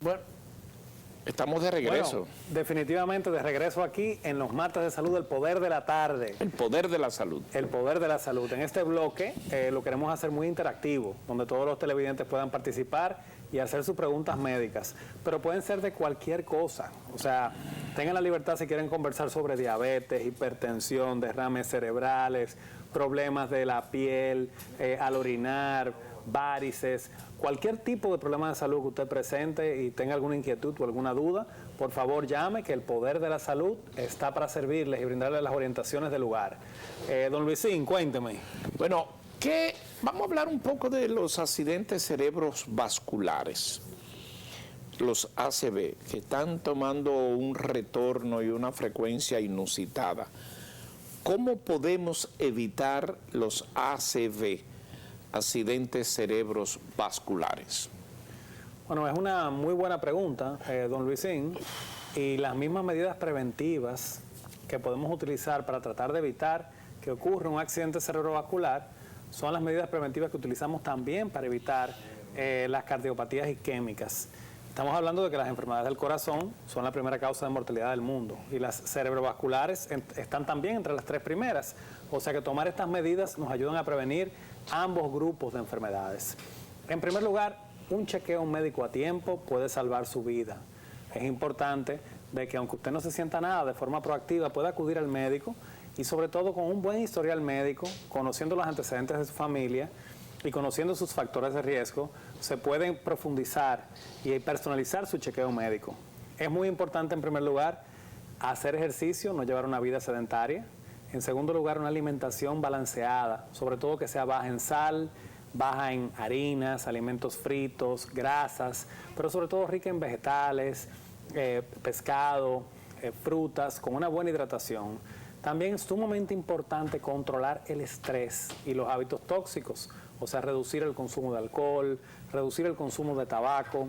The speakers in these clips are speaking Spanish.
Bueno, estamos de regreso. Bueno, definitivamente de regreso aquí en los martes de salud, el poder de la tarde. El poder de la salud. El poder de la salud. En este bloque lo queremos hacer muy interactivo, donde todos los televidentes puedan participar y hacer sus preguntas médicas. Pero pueden ser de cualquier cosa. O sea, tengan la libertad si quieren conversar sobre diabetes, hipertensión, derrames cerebrales, problemas de la piel, al orinar, varices, cualquier tipo de problema de salud que usted presente y tenga alguna inquietud o alguna duda, por favor llame, que el poder de la salud está para servirles y brindarles las orientaciones del lugar. Don Luisín, cuénteme. Bueno, vamos a hablar un poco de los accidentes cerebrovasculares, los ACV, que están tomando un retorno y una frecuencia inusitada. ¿Cómo podemos evitar los ACV? Accidentes cerebrovasculares. Bueno, es una muy buena pregunta, don Luisín, y las mismas medidas preventivas que podemos utilizar para tratar de evitar que ocurra un accidente cerebrovascular son las medidas preventivas que utilizamos también para evitar las cardiopatías isquémicas. Estamos hablando de que las enfermedades del corazón son la primera causa de mortalidad del mundo y las cerebrovasculares están también entre las tres primeras. O sea que tomar estas medidas nos ayudan a prevenir ambos grupos de enfermedades. En primer lugar, un chequeo médico a tiempo puede salvar su vida. Es importante de que aunque usted no se sienta nada, de forma proactiva pueda acudir al médico y sobre todo con un buen historial médico, conociendo los antecedentes de su familia y conociendo sus factores de riesgo, se pueden profundizar y personalizar su chequeo médico. Es muy importante, en primer lugar, hacer ejercicio, no llevar una vida sedentaria. En segundo lugar, una alimentación balanceada, sobre todo que sea baja en sal, baja en harinas, alimentos fritos, grasas, pero sobre todo rica en vegetales, pescado, frutas, con una buena hidratación. También es sumamente importante controlar el estrés y los hábitos tóxicos, o sea, reducir el consumo de alcohol, reducir el consumo de tabaco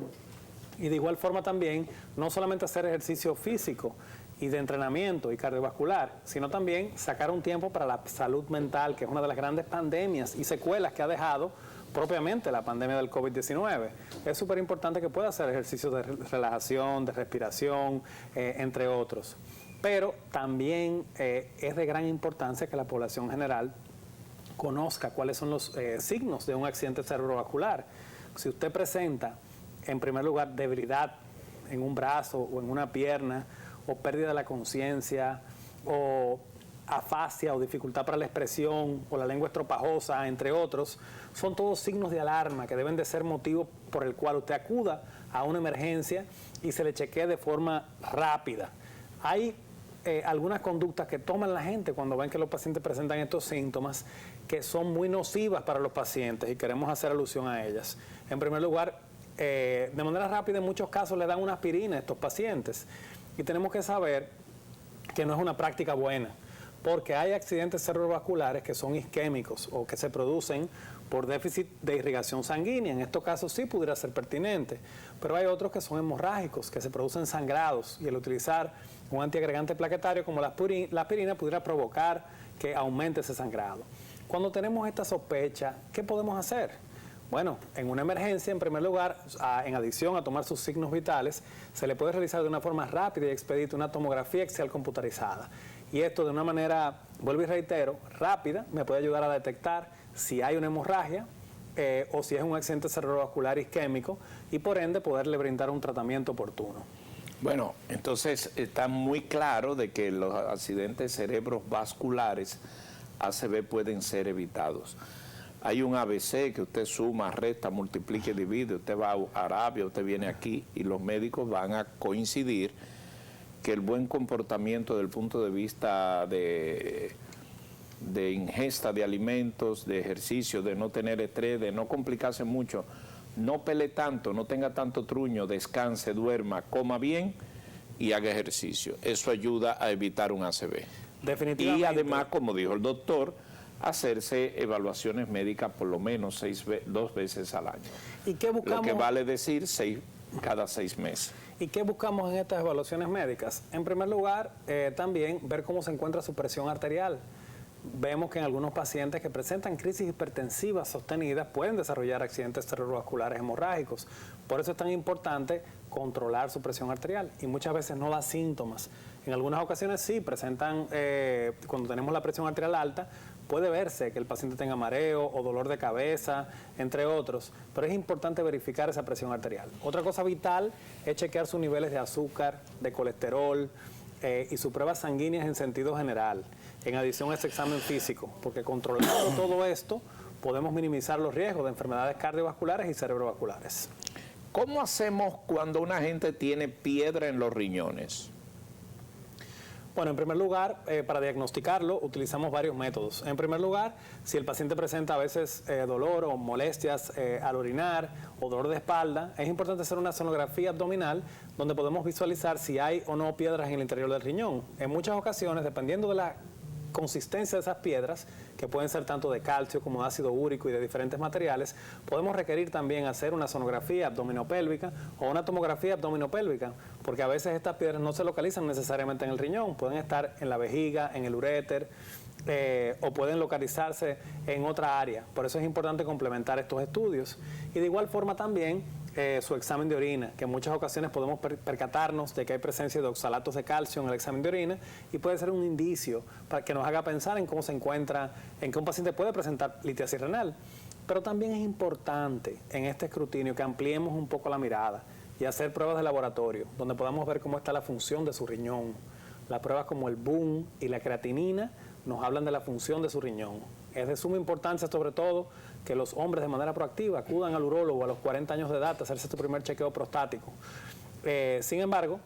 y de igual forma también no solamente hacer ejercicio físico y de entrenamiento y cardiovascular, sino también sacar un tiempo para la salud mental, que es una de las grandes pandemias y secuelas que ha dejado propiamente la pandemia del COVID-19. Es súper importante que pueda hacer ejercicios de relajación, de respiración, entre otros. Pero también es de gran importancia que la población general conozca cuáles son los signos de un accidente cerebrovascular. Si usted presenta, en primer lugar, debilidad en un brazo o en una pierna, o pérdida de la conciencia, o afasia o dificultad para la expresión, o la lengua estropajosa, entre otros, son todos signos de alarma que deben de ser motivo por el cual usted acuda a una emergencia y se le chequee de forma rápida. Hay algunas conductas que toman la gente cuando ven que los pacientes presentan estos síntomas que son muy nocivas para los pacientes y queremos hacer alusión a ellas. En primer lugar, de manera rápida en muchos casos le dan una aspirina a estos pacientes y tenemos que saber que no es una práctica buena, porque hay accidentes cerebrovasculares que son isquémicos o que se producen por déficit de irrigación sanguínea. En estos casos sí pudiera ser pertinente, pero hay otros que son hemorrágicos, que se producen sangrados, y el utilizar un antiagregante plaquetario como la aspirina pudiera provocar que aumente ese sangrado. Cuando tenemos esta sospecha, ¿qué podemos hacer? Bueno, en una emergencia, en primer lugar, en adición a tomar sus signos vitales, se le puede realizar de una forma rápida y expedita una tomografía axial computarizada. Y esto de una manera, vuelvo y reitero, rápida, me puede ayudar a detectar si hay una hemorragia o si es un accidente cerebrovascular isquémico y por ende poderle brindar un tratamiento oportuno. Bueno, entonces está muy claro de que los accidentes cerebrovasculares ACV pueden ser evitados. Hay un ABC que usted suma, resta, multiplica y divide, usted va a Arabia, usted viene aquí y los médicos van a coincidir que el buen comportamiento desde el punto de vista de ingesta de alimentos, de ejercicio, de no tener estrés, de no complicarse mucho, no pele tanto, no tenga tanto truño, descanse, duerma, coma bien y haga ejercicio. Eso ayuda a evitar un ACV. Definitivamente. Y además, como dijo el doctor, hacerse evaluaciones médicas por lo menos 2 veces al año. ¿Y qué buscamos? Lo que vale decir cada 6 meses. ¿Y qué buscamos en estas evaluaciones médicas? En primer lugar, también ver cómo se encuentra su presión arterial. vemos que en algunos pacientes que presentan crisis hipertensivas sostenidas pueden desarrollar accidentes cerebrovasculares hemorrágicos. Por eso es tan importante controlar su presión arterial y muchas veces no da síntomas. En algunas ocasiones sí presentan, cuando tenemos la presión arterial alta, puede verse que el paciente tenga mareo o dolor de cabeza, entre otros, pero es importante verificar esa presión arterial. Otra cosa vital es chequear sus niveles de azúcar, de colesterol y sus pruebas sanguíneas en sentido general, en adición a ese examen físico, porque controlando todo esto podemos minimizar los riesgos de enfermedades cardiovasculares y cerebrovasculares. ¿Cómo hacemos cuando una gente tiene piedra en los riñones? Bueno, en primer lugar, para diagnosticarlo utilizamos varios métodos. En primer lugar, si el paciente presenta a veces dolor o molestias al orinar o dolor de espalda, es importante hacer una sonografía abdominal donde podemos visualizar si hay o no piedras en el interior del riñón. En muchas ocasiones, dependiendo de la consistencia de esas piedras, que pueden ser tanto de calcio como de ácido úrico y de diferentes materiales, podemos requerir también hacer una sonografía abdominopélvica o una tomografía abdominopélvica, porque a veces estas piedras no se localizan necesariamente en el riñón, pueden estar en la vejiga, en el uréter, o pueden localizarse en otra área. Por eso es importante complementar estos estudios. Y de igual forma también su examen de orina, que en muchas ocasiones podemos percatarnos de que hay presencia de oxalatos de calcio en el examen de orina y puede ser un indicio para que nos haga pensar en cómo se encuentra, en que un paciente puede presentar litiasis renal. Pero también es importante en este escrutinio que ampliemos un poco la mirada y hacer pruebas de laboratorio, donde podamos ver cómo está la función de su riñón. Las pruebas como el BUN y la creatinina nos hablan de la función de su riñón. Es de suma importancia, sobre todo, que los hombres de manera proactiva acudan al urólogo a los 40 años de edad a hacerse su primer chequeo prostático. Sin embargo,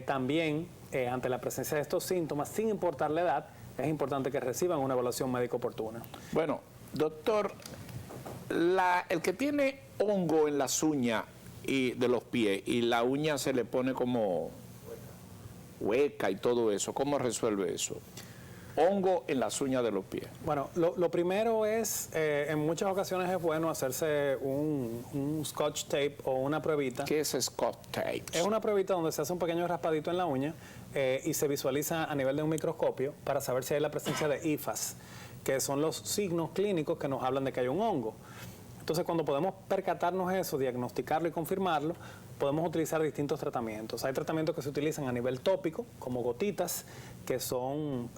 también ante la presencia de estos síntomas, sin importar la edad, es importante que reciban una evaluación médica oportuna. Bueno, doctor, el que tiene hongo en las uñas de los pies y la uña se le pone como hueca y todo eso, ¿cómo resuelve eso? Hongo en las uñas de los pies. Bueno, lo primero es, en muchas ocasiones es bueno hacerse un scotch tape o una pruebita. ¿Qué es scotch tape? Es una pruebita donde se hace un pequeño raspadito en la uña y se visualiza a nivel de un microscopio para saber si hay la presencia de hifas, que son los signos clínicos que nos hablan de que hay un hongo. Entonces, cuando podemos percatarnos eso, diagnosticarlo y confirmarlo, podemos utilizar distintos tratamientos. Hay tratamientos que se utilizan a nivel tópico, como gotitas, que son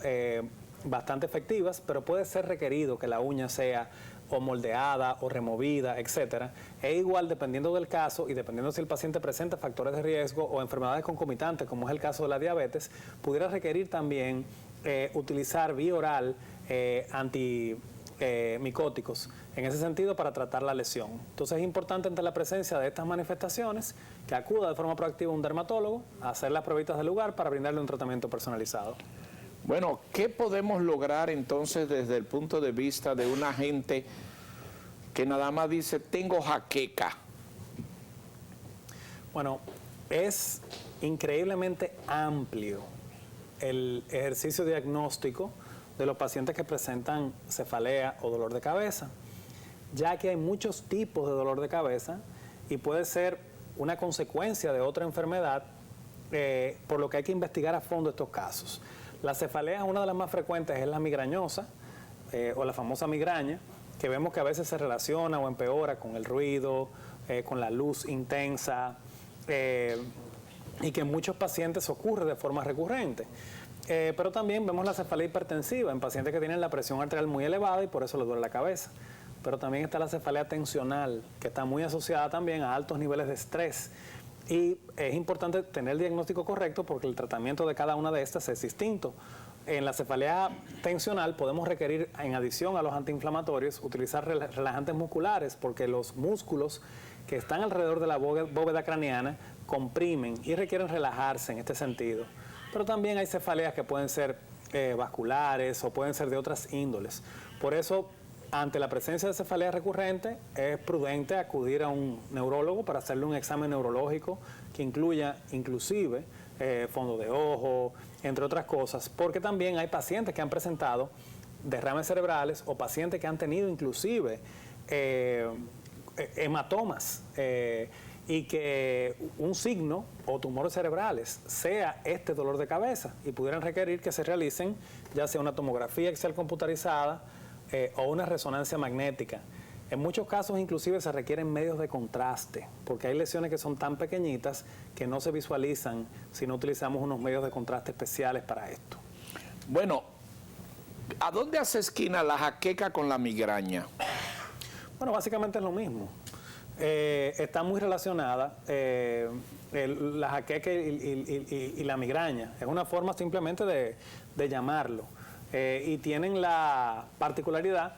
bastante efectivas, pero puede ser requerido que la uña sea o moldeada o removida, etcétera. E igual, dependiendo del caso y dependiendo si el paciente presenta factores de riesgo o enfermedades concomitantes, como es el caso de la diabetes, pudiera requerir también utilizar vía oral antimicóticos en ese sentido para tratar la lesión. Entonces es importante ante la presencia de estas manifestaciones que acuda de forma proactiva a un dermatólogo a hacer las pruebitas del lugar para brindarle un tratamiento personalizado. Bueno, ¿qué podemos lograr entonces desde el punto de vista de una gente que nada más dice tengo jaqueca? Bueno, es increíblemente amplio el ejercicio diagnóstico de los pacientes que presentan cefalea o dolor de cabeza, ya que hay muchos tipos de dolor de cabeza y puede ser una consecuencia de otra enfermedad, por lo que hay que investigar a fondo estos casos. La cefalea, una de las más frecuentes, es la migrañosa o la famosa migraña, que vemos que a veces se relaciona o empeora con el ruido, con la luz intensa, y que en muchos pacientes ocurre de forma recurrente. Pero también vemos la cefalea hipertensiva en pacientes que tienen la presión arterial muy elevada y por eso les duele la cabeza. Pero también está la cefalea tensional, que está muy asociada también a altos niveles de estrés. Y es importante tener el diagnóstico correcto porque el tratamiento de cada una de estas es distinto. En la cefalea tensional podemos requerir, en adición a los antiinflamatorios, utilizar relajantes musculares porque los músculos que están alrededor de la bóveda craneana comprimen y requieren relajarse en este sentido. Pero también hay cefaleas que pueden ser vasculares o pueden ser de otras índoles. Por eso, ante la presencia de cefalea recurrente, es prudente acudir a un neurólogo para hacerle un examen neurológico que incluya inclusive fondo de ojo, entre otras cosas, porque también hay pacientes que han presentado derrames cerebrales o pacientes que han tenido inclusive hematomas y que un signo o tumores cerebrales sea este dolor de cabeza y pudieran requerir que se realicen ya sea una tomografía axial computarizada o una resonancia magnética. En muchos casos inclusive se requieren medios de contraste, porque hay lesiones que son tan pequeñitas que no se visualizan si no utilizamos unos medios de contraste especiales para esto. Bueno, ¿a dónde hace esquina la jaqueca con la migraña? Bueno, básicamente es lo mismo. Está muy relacionada la jaqueca y la migraña. Es una forma simplemente de llamarlo. Y tienen la particularidad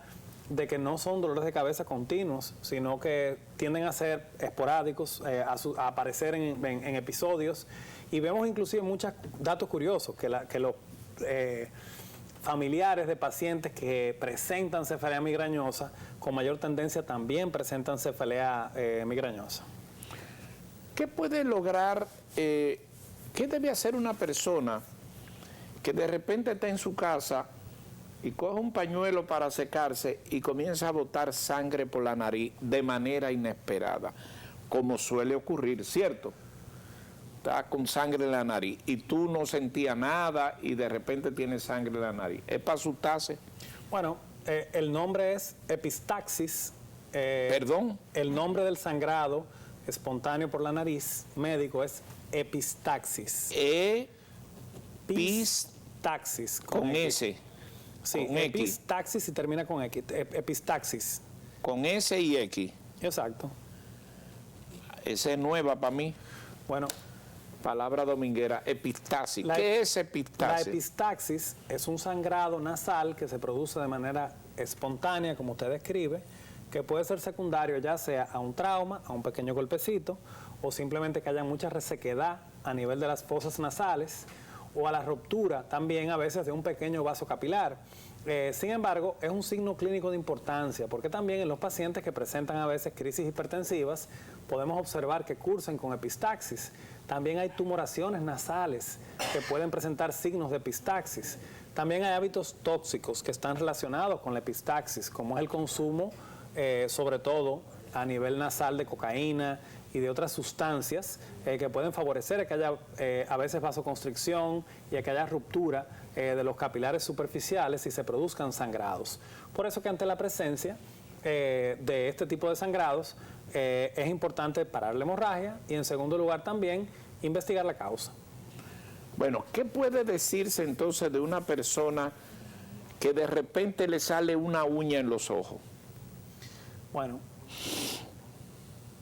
de que no son dolores de cabeza continuos, sino que tienden a ser esporádicos, a aparecer en episodios. Y vemos inclusive muchos datos curiosos, que los familiares de pacientes que presentan cefalea migrañosa con mayor tendencia también presentan cefalea migrañosa. ¿Qué puede lograr, qué debe hacer una persona que de repente está en su casa y coge un pañuelo para secarse y comienza a botar sangre por la nariz de manera inesperada, como suele ocurrir, ¿cierto? Está con sangre en la nariz y tú no sentías nada y de repente tienes sangre en la nariz. ¿Es para asustarse? Bueno, el nombre es epistaxis. ¿Perdón? El nombre del sangrado espontáneo por la nariz médico es epistaxis. Epistaxis. Con S. Sí, con epistaxis y termina con X. Epistaxis. Con S y X. Exacto. Esa es nueva para mí. Bueno. Palabra dominguera, epistaxis. ¿Qué es epistaxis? La epistaxis es un sangrado nasal que se produce de manera espontánea, como usted describe, que puede ser secundario ya sea a un trauma, a un pequeño golpecito, o simplemente que haya mucha resequedad a nivel de las fosas nasales, o a la ruptura también a veces de un pequeño vaso capilar. Sin embargo, es un signo clínico de importancia, porque también en los pacientes que presentan a veces crisis hipertensivas, podemos observar que cursan con epistaxis. También hay tumoraciones nasales que pueden presentar signos de epistaxis. También hay hábitos tóxicos que están relacionados con la epistaxis, como es el consumo, sobre todo a nivel nasal, de cocaína y de otras sustancias que pueden favorecer que haya a veces vasoconstricción y que haya ruptura de los capilares superficiales y se produzcan sangrados. Por eso que ante la presencia de este tipo de sangrados es importante parar la hemorragia y en segundo lugar también investigar la causa. Bueno, ¿qué puede decirse entonces de una persona que de repente le sale una uña en los ojos? Bueno,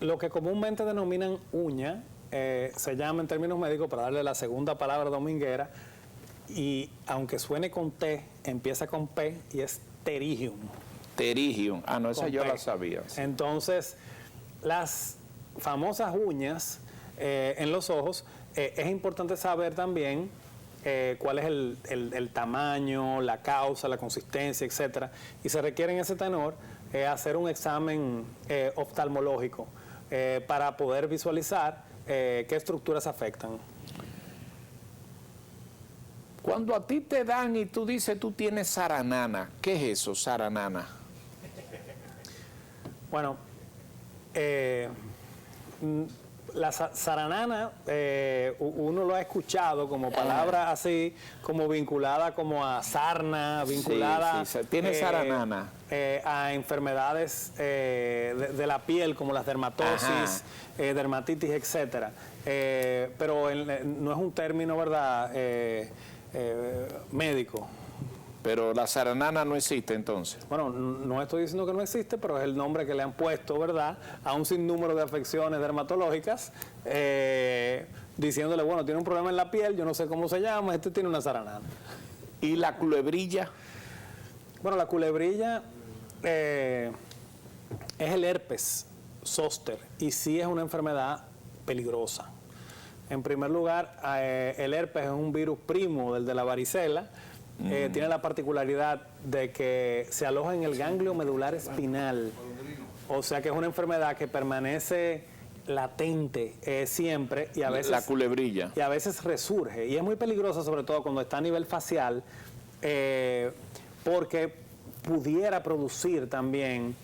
lo que comúnmente denominan uña se llama en términos médicos, para darle la segunda palabra dominguera, y aunque suene con T, empieza con P y es pterigium. Pterigium, no, esa yo la sabía. Sí. Entonces, las famosas uñas en los ojos, es importante saber también cuál es el tamaño, la causa, la consistencia, etcétera, y se requiere en ese tenor hacer un examen oftalmológico para poder visualizar qué estructuras afectan. Cuando a ti te dan y tú dices tú tienes saranana, ¿qué es eso, saranana? Bueno, la saranana, uno lo ha escuchado como palabra así, como vinculada como a sarna, vinculada sí, tiene saranana a enfermedades de la piel como las dermatosis, dermatitis, etcétera. Pero no es un término, ¿verdad?, médico. Pero la saranana no existe entonces. Bueno, no estoy diciendo que no existe, pero es el nombre que le han puesto, ¿verdad?, a un sinnúmero de afecciones dermatológicas, diciéndole, bueno, tiene un problema en la piel, yo no sé cómo se llama, este tiene una saranana. ¿Y la culebrilla? Bueno, la culebrilla es el herpes zóster y sí es una enfermedad peligrosa. En primer lugar, el herpes es un virus primo del de la varicela. Tiene la particularidad de que se aloja en el ganglio medular espinal, o sea que es una enfermedad que permanece latente siempre y a veces la culebrilla y a veces resurge, y es muy peligrosa sobre todo cuando está a nivel facial, porque pudiera producir también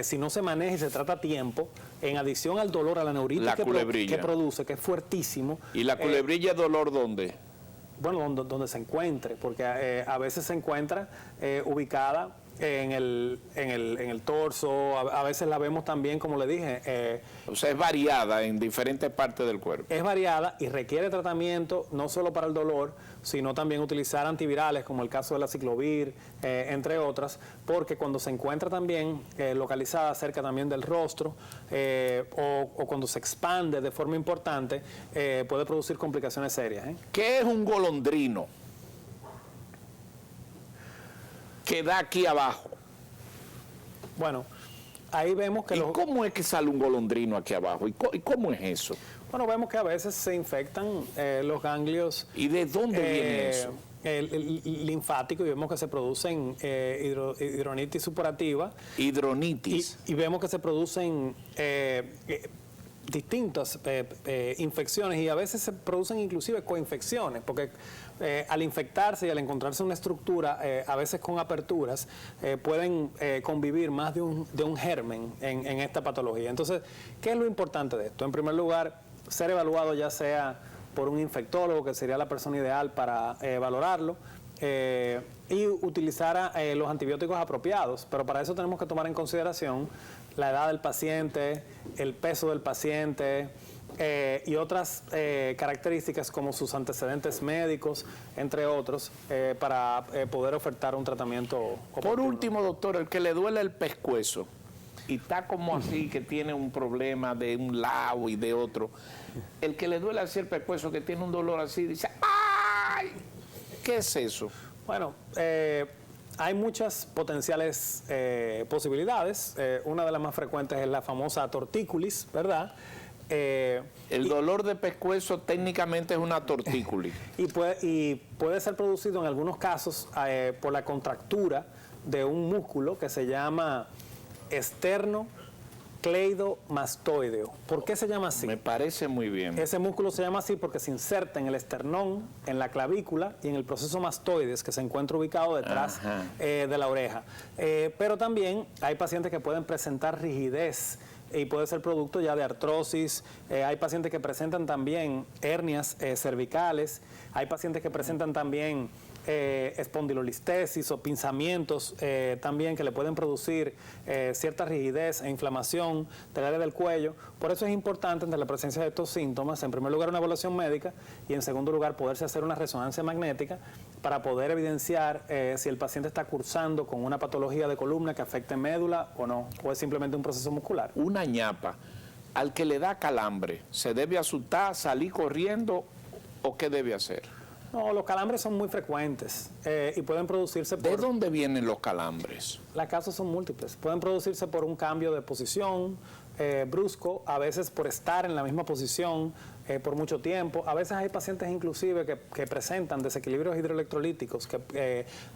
si no se maneja y se trata a tiempo, en adición al dolor, a la neuritis que produce, que es fuertísimo. ¿Y la culebrilla es dolor dónde? Bueno, donde se encuentre, porque a veces se encuentra ubicada en el torso, a veces la vemos también, como le dije. O sea, es variada en diferentes partes del cuerpo. Es variada y requiere tratamiento no solo para el dolor, sino también utilizar antivirales, como el caso de la ciclovir, entre otras, porque cuando se encuentra también localizada cerca también del rostro, o cuando se expande de forma importante, puede producir complicaciones serias. ¿Qué es un golondrino que da aquí abajo? Bueno, ahí vemos que... ¿Y cómo es que sale un golondrino aquí abajo? ¿Y cómo es eso? Bueno, vemos que a veces se infectan los ganglios. ¿Y de dónde viene eso? El linfático, y vemos que se producen hidronitis supurativa. Hidronitis. Y vemos que se producen distintas infecciones, y a veces se producen inclusive coinfecciones, porque al infectarse y al encontrarse una estructura, a veces con aperturas, pueden convivir más de un germen en esta patología. Entonces, ¿qué es lo importante de esto? En primer lugar, ser evaluado ya sea por un infectólogo, que sería la persona ideal para valorarlo, y utilizar los antibióticos apropiados, pero para eso tenemos que tomar en consideración la edad del paciente, el peso del paciente, y otras características como sus antecedentes médicos, entre otros, para poder ofertar un tratamiento oportuno. Por último, doctor, el que le duele el pescuezo y está como así, que tiene un problema de un lado y de otro, el que le duele así el pescuezo, que tiene un dolor así, dice, ¡ay! ¿Qué es eso? Bueno, hay muchas potenciales posibilidades. Una de las más frecuentes es la famosa tortícolis, ¿verdad? El dolor de pescuezo técnicamente es una tortícolis. Y puede ser producido en algunos casos por la contractura de un músculo que se llama esternocleidomastoideo. ¿Por qué se llama así? Me parece muy bien. Ese músculo se llama así porque se inserta en el esternón, en la clavícula y en el proceso mastoides, que se encuentra ubicado detrás de la oreja. Pero también hay pacientes que pueden presentar rigidez y puede ser producto ya de artrosis. Hay pacientes que presentan también hernias cervicales. Hay pacientes que presentan también espondilolistesis o pinzamientos también, que le pueden producir cierta rigidez e inflamación del área del cuello. Por eso es importante, ante la presencia de estos síntomas, en primer lugar una evaluación médica, y en segundo lugar poderse hacer una resonancia magnética para poder evidenciar si el paciente está cursando con una patología de columna que afecte médula o no, o es simplemente un proceso muscular. Una ñapa, al que le da calambre, ¿se debe asustar, salir corriendo o qué debe hacer? No, los calambres son muy frecuentes y pueden producirse por... ¿De dónde vienen los calambres? Las causas son múltiples. Pueden producirse por un cambio de posición brusco, a veces por estar en la misma posición por mucho tiempo. A veces hay pacientes inclusive que presentan desequilibrios hidroelectrolíticos,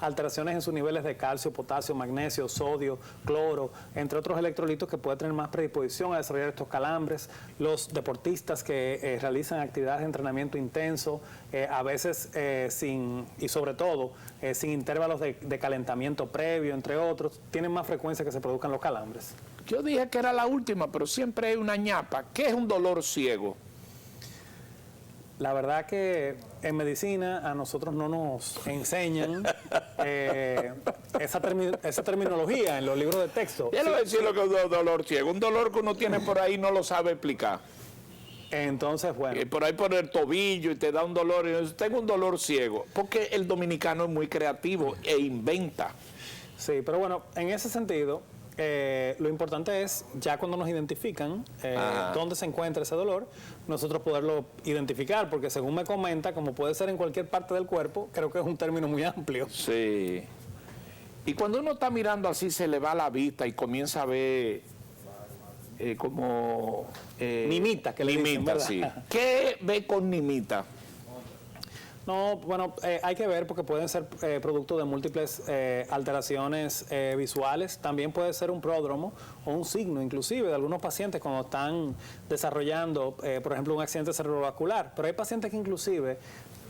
alteraciones en sus niveles de calcio, potasio, magnesio, sodio, cloro, entre otros electrolitos, que pueden tener más predisposición a desarrollar estos calambres. Los deportistas que realizan actividades de entrenamiento intenso, a veces y sobre todo sin intervalos de calentamiento previo, entre otros, tienen más frecuencia que se produzcan los calambres. Yo dije que era la última, pero siempre hay una ñapa. ¿Qué es un dolor ciego? La verdad que en medicina a nosotros no nos enseñan esa terminología en los libros de texto. Yo le voy a decir lo que es un dolor ciego. Un dolor que uno tiene por ahí no lo sabe explicar. Entonces, bueno. Por ahí por el tobillo y te da un dolor. Y dices, tengo un dolor ciego. Porque el dominicano es muy creativo e inventa. Sí, pero bueno, en ese sentido, lo importante es, ya cuando nos identifican dónde se encuentra ese dolor, nosotros poderlo identificar, porque según me comenta, como puede ser en cualquier parte del cuerpo, creo que es un término muy amplio. Sí. Y cuando uno está mirando así, se le va la vista y comienza a ver como... nimita, que le dicen, ¿verdad? Sí. ¿Qué ve con nimita? No, bueno, hay que ver, porque pueden ser producto de múltiples alteraciones visuales. También puede ser un pródromo o un signo, inclusive, de algunos pacientes cuando están desarrollando, por ejemplo, un accidente cerebrovascular. Pero hay pacientes que inclusive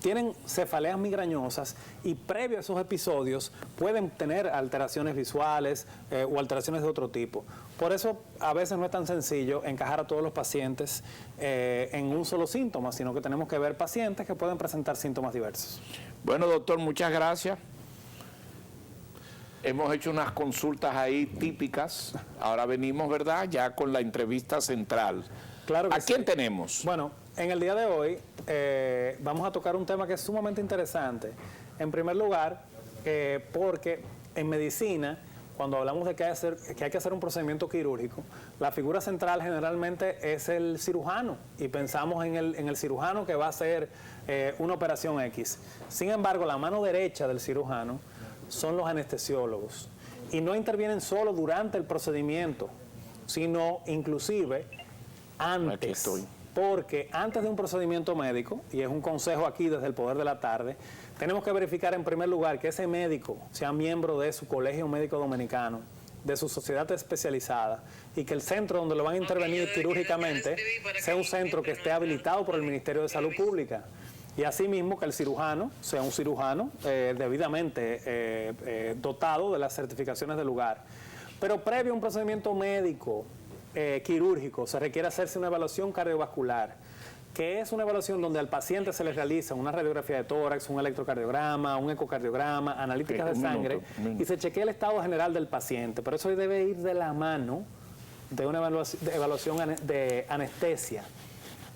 tienen cefaleas migrañosas y previo a esos episodios pueden tener alteraciones visuales o alteraciones de otro tipo. Por eso a veces no es tan sencillo encajar a todos los pacientes en un solo síntoma, sino que tenemos que ver pacientes que pueden presentar síntomas diversos. Bueno, doctor, muchas gracias. Hemos hecho unas consultas ahí típicas. Ahora venimos, ¿verdad?, ya con la entrevista central. Claro que ¿A quién sí. tenemos? Bueno, en el día de hoy vamos a tocar un tema que es sumamente interesante. En primer lugar, porque en medicina, cuando hablamos de que hay que hacer un procedimiento quirúrgico, la figura central generalmente es el cirujano y pensamos en el cirujano que va a hacer una operación X. Sin embargo, la mano derecha del cirujano son los anestesiólogos y no intervienen solo durante el procedimiento, sino inclusive antes. Porque antes de un procedimiento médico, y es un consejo aquí desde el Poder de la Tarde, tenemos que verificar en primer lugar que ese médico sea miembro de su colegio médico dominicano, de su sociedad especializada, y que el centro donde lo van a intervenir quirúrgicamente sea un centro que esté habilitado por el Ministerio de Salud Pública. Y asimismo que el cirujano sea un cirujano debidamente dotado de las certificaciones del lugar. Pero previo a un procedimiento médico quirúrgico se requiere hacerse una evaluación cardiovascular, que es una evaluación donde al paciente se le realiza una radiografía de tórax, un electrocardiograma, un ecocardiograma, analíticas de sangre y se chequea el estado general del paciente. Pero eso debe ir de la mano de una evaluación de anestesia,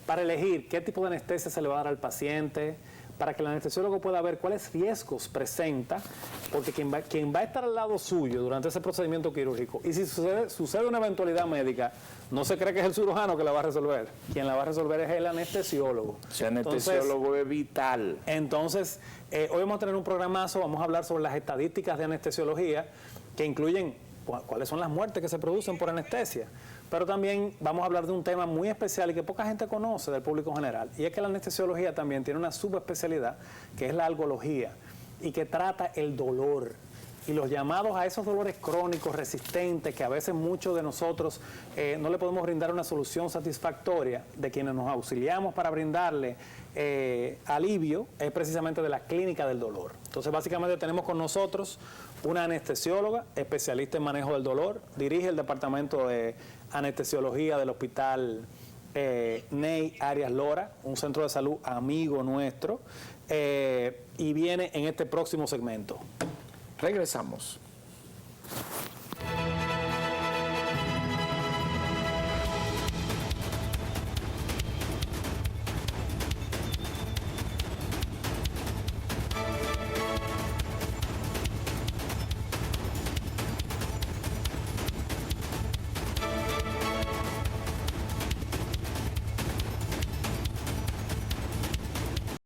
para elegir qué tipo de anestesia se le va a dar al paciente, para que el anestesiólogo pueda ver cuáles riesgos presenta, porque quien va a estar al lado suyo durante ese procedimiento quirúrgico, y si sucede una eventualidad médica, no se cree que es el cirujano que la va a resolver. Quien la va a resolver es el anestesiólogo. Ese anestesiólogo es vital. Entonces, hoy vamos a tener un programazo, vamos a hablar sobre las estadísticas de anestesiología, que incluyen cuáles son las muertes que se producen por anestesia. Pero también vamos a hablar de un tema muy especial y que poca gente conoce del público general. Y es que la anestesiología también tiene una subespecialidad, que es la algología, y que trata el dolor. Y los llamados a esos dolores crónicos, resistentes, que a veces muchos de nosotros no le podemos brindar una solución satisfactoria, de quienes nos auxiliamos para brindarle alivio, es precisamente de la clínica del dolor. Entonces, básicamente tenemos con nosotros una anestesióloga, especialista en manejo del dolor, dirige el departamento de anestesiología del hospital Ney Arias Lora, un centro de salud amigo nuestro, y viene en este próximo segmento. Regresamos.